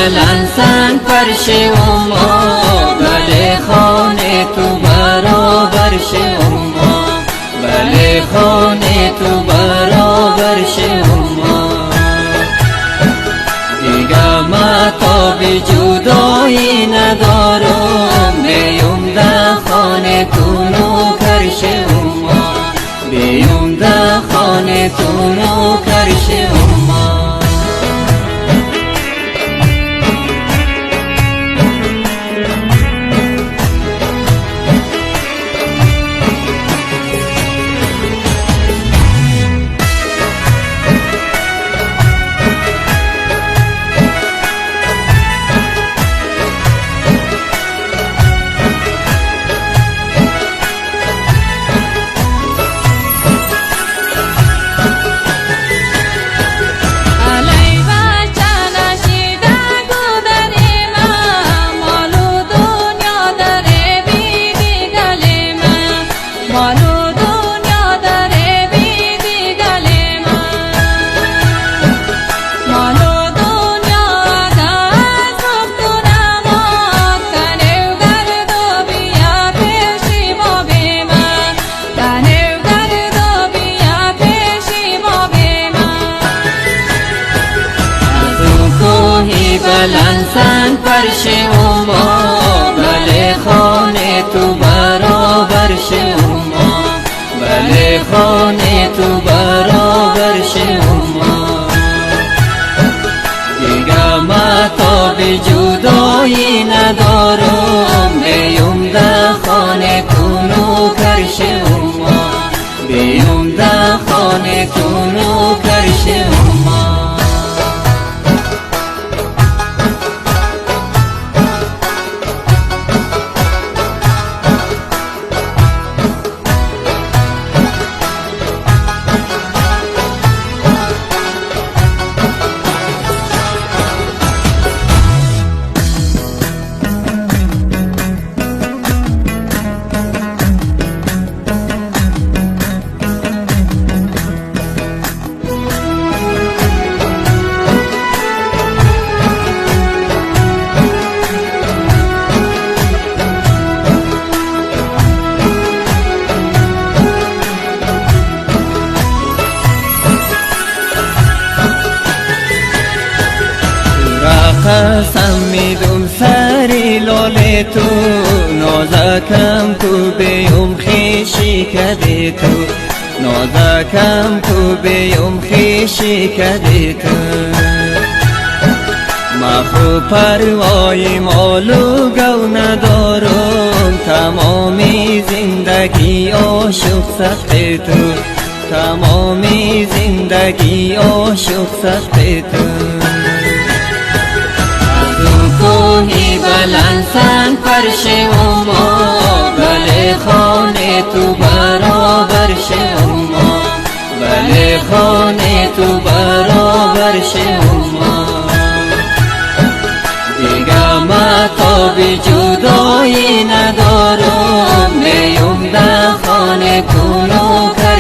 بلند سنگ فرش ما، بله خانه تو برابر ما، بله خانه تو برابر ما. دیگه مطاب جدایی ندارم، بیام در خانه تو نوکر ما، بیام در خانه تو نوکر ما. بلند سنگ فرش ما، بله خانه تو برابر ما، بله خانه تو برابر ما. دیگه مطاب جدایی ندارم، بیام در خانه تو نوکر ما، بیام در خانه تو نوکر ما. قسم میدم سری لاله تو، نازکم تو بیام خیشی کدی تو، نازکم تو بیام خیشی کدی تو. ما خو پروای مالو گو ندارم، تمامی زندگی عاشق سخت تو، تمامی زندگی عاشق سخت تو. کوهی بلند سنگ فرش ما، بله خانه تو برابر ما، بله خانه تو برابر ما. دیگه مطاب جدایی ندارم، بیام در خانه تو نوکر